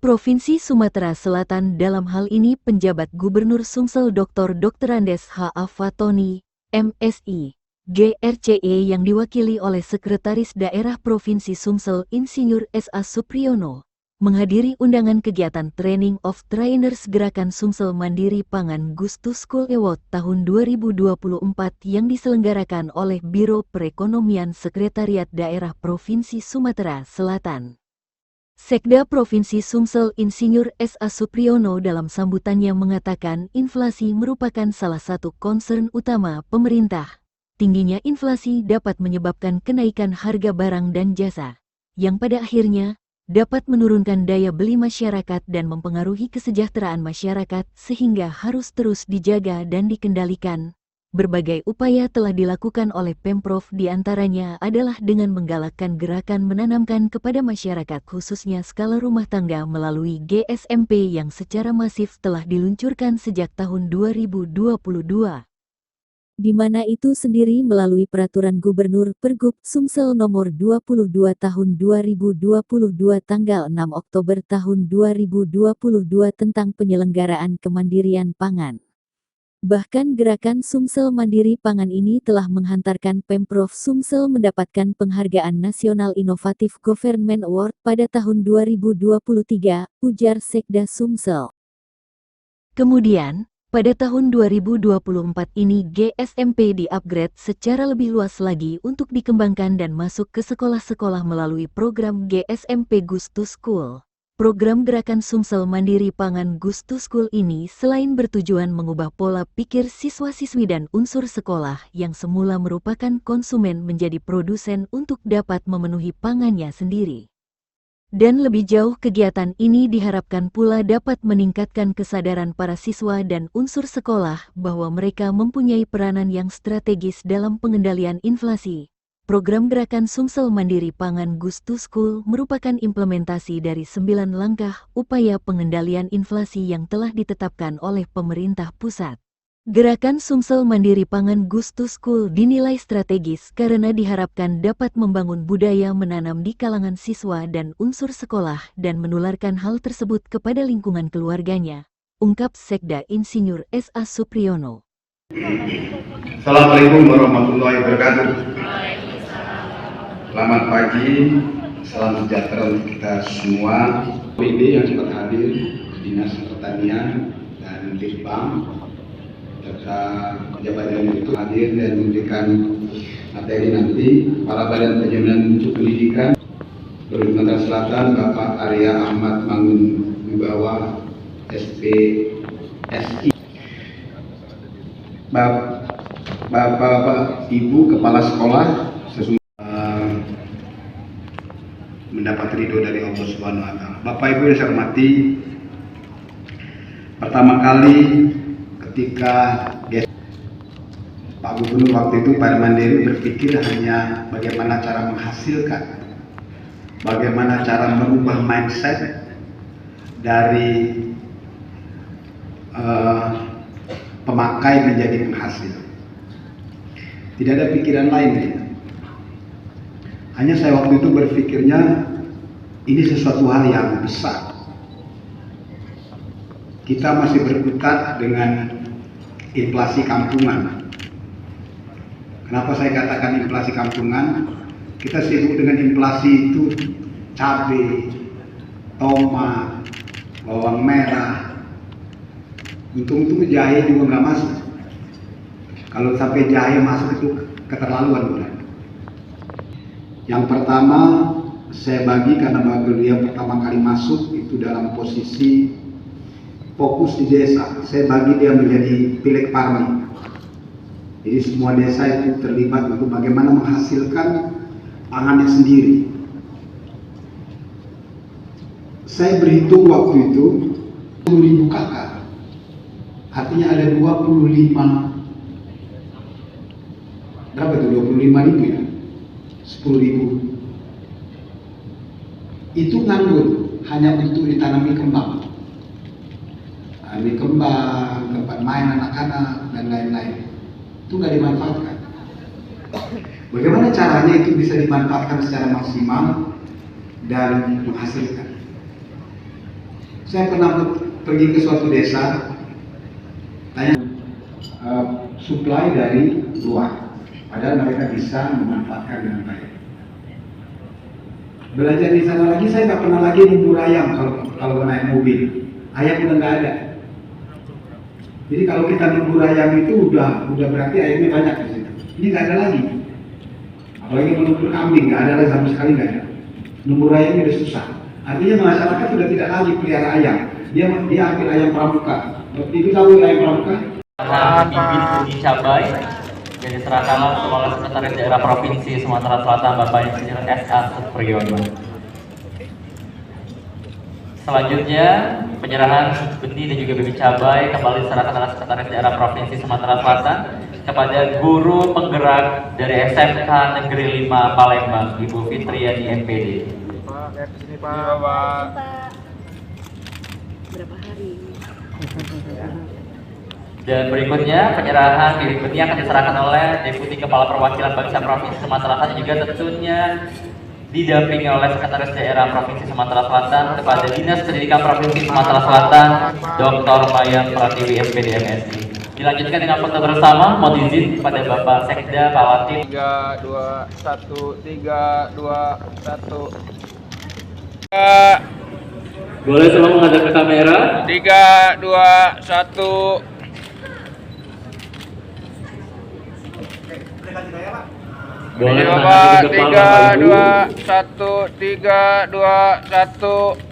Provinsi Sumatera Selatan, dalam hal ini penjabat Gubernur Sumsel Dr. Andes H.A. Fatoni, MSI, GRCE yang diwakili oleh Sekretaris Daerah Provinsi Sumsel Insinyur S.A. Supriyono, menghadiri undangan kegiatan Training of Trainers Gerakan Sumsel Mandiri Pangan Gustu School Award tahun 2024 yang diselenggarakan oleh Biro Perekonomian Sekretariat Daerah Provinsi Sumatera Selatan. Sekda Provinsi Sumsel Insinyur S.A. Supriyono dalam sambutannya mengatakan inflasi merupakan salah satu concern utama pemerintah. Tingginya inflasi dapat menyebabkan kenaikan harga barang dan jasa, yang pada akhirnya dapat menurunkan daya beli masyarakat dan mempengaruhi kesejahteraan masyarakat sehingga harus terus dijaga dan dikendalikan. Berbagai upaya telah dilakukan oleh Pemprov, diantaranya adalah dengan menggalakkan gerakan menanamkan kepada masyarakat khususnya skala rumah tangga melalui GSMP yang secara masif telah diluncurkan sejak tahun 2022. Di mana itu sendiri melalui Peraturan Gubernur Pergub Sumsel Nomor 22 Tahun 2022 tanggal 6 Oktober tahun 2022 tentang penyelenggaraan kemandirian pangan. Bahkan gerakan Sumsel Mandiri Pangan ini telah menghantarkan Pemprov Sumsel mendapatkan penghargaan Nasional Inovatif Government Award pada tahun 2023, ujar Sekda Sumsel. Kemudian, pada tahun 2024 ini GSMP di-upgrade secara lebih luas lagi untuk dikembangkan dan masuk ke sekolah-sekolah melalui program GSMP Gustu School. Program Gerakan Sumsel Mandiri Pangan Gustu School ini selain bertujuan mengubah pola pikir siswa-siswi dan unsur sekolah yang semula merupakan konsumen menjadi produsen untuk dapat memenuhi pangannya sendiri. Dan lebih jauh, kegiatan ini diharapkan pula dapat meningkatkan kesadaran para siswa dan unsur sekolah bahwa mereka mempunyai peranan yang strategis dalam pengendalian inflasi. Program Gerakan Sumsel Mandiri Pangan Gustu School merupakan implementasi dari 9 langkah upaya pengendalian inflasi yang telah ditetapkan oleh pemerintah pusat. Gerakan Sumsel Mandiri Pangan Gustu School dinilai strategis karena diharapkan dapat membangun budaya menanam di kalangan siswa dan unsur sekolah dan menularkan hal tersebut kepada lingkungan keluarganya, ungkap Sekda Insinyur S.A. Supriyono. Assalamualaikum warahmatullahi wabarakatuh. Selamat pagi, salam sejahtera untuk kita semua. Ini yang sempat hadir Dinas Pertanian dan Litbang serta pejabat yang itu hadir dan memberikan materi nanti. Kepala Badan Penjaminan Mutu Pendidikan Sumatera Selatan Bapak Arya Ahmad Mangun Wibawa SPSI, Bapak Ibu Kepala Sekolah mendapat ridho dari Allah Subhanahu wa Ta'ala. Bapak Ibu yang saya hormati, pertama kali ketika Pak Gubernur waktu itu Pak Mandiri berpikir hanya bagaimana cara menghasilkan, bagaimana cara merubah mindset dari pemakai menjadi penghasil. Tidak ada pikiran lain ya. Hanya saya waktu itu berpikirnya ini sesuatu hal yang besar. Kita masih berkutat dengan inflasi kampungan. Kenapa saya katakan inflasi kampungan? Kita sibuk dengan inflasi itu cabai, tomat, bawang merah. Untung-untung jahe juga nggak masuk. Kalau sampai jahe masuk itu keterlaluan udah. Yang pertama saya bagi karena beliau pertama kali masuk itu dalam posisi fokus di desa. Saya bagi dia menjadi Pileg Parmi. Jadi semua desa itu terlibat untuk bagaimana menghasilkan pangannya sendiri. Saya berhitung waktu itu 10.000 kakak. Artinya ada 25. Berapa itu 25.000 ya? 10.000 itu nganggur hanya untuk ditanami kembang, tempat main anak-anak dan lain-lain, itu nggak dimanfaatkan. Bagaimana caranya itu bisa dimanfaatkan secara maksimal dan menghasilkan? Saya pernah pergi ke suatu desa, tanya suplai dari luar, padahal mereka bisa memanfaatkan dengan baik. Belajar di sana lagi, saya nggak pernah lagi memburu ayam kalau naik mobil. Ayam udah nggak ada. Jadi kalau kita memburu ayam itu udah berarti ayamnya banyak di situ. Ini nggak ada lagi. Apalagi memburu kambing, nggak ada lagi, sama sekali nggak ada. Memburu ayamnya udah susah. Artinya masyarakat sudah tidak lagi pelihara ayam. Dia ambil ayam pramuka. Ibu tahu ayam pramuka? Bibit uji cabai yang diserahkan langsung oleh Sekretaris Daerah Provinsi Sumatera Selatan Bapak Insinyur S.A. Supriyono. Selanjutnya penyerahan benih dan juga bibit cabai kembali diserahkan oleh Sekretaris Daerah Provinsi Sumatera Selatan kepada guru penggerak dari SMK Negeri 5 Palembang, Ibu Fitriani MPD. Pak, lihat sini Pak. Berapa hari? Dan berikutnya penyerahan bibit benih akan diserahkan oleh Deputi Kepala Perwakilan Bangsa Provinsi Sumatera Selatan juga tentunya didampingi oleh Sekretaris Daerah Provinsi Sumatera Selatan kepada Dinas Pendidikan Provinsi Sumatera Selatan Dr. Mayan Pratiwi SPD MSI. Dilanjutkan dengan foto bersama, mohon izin kepada Bapak Sekda Pak Latif. 3, 2, 1, 3, 2, 1. Boleh semua menghadap ke kamera. 3, 2, 1. Boleh Bapak, menghadap ke depan 3, Bapak Ibu. 2, 1, 3, 2, 1.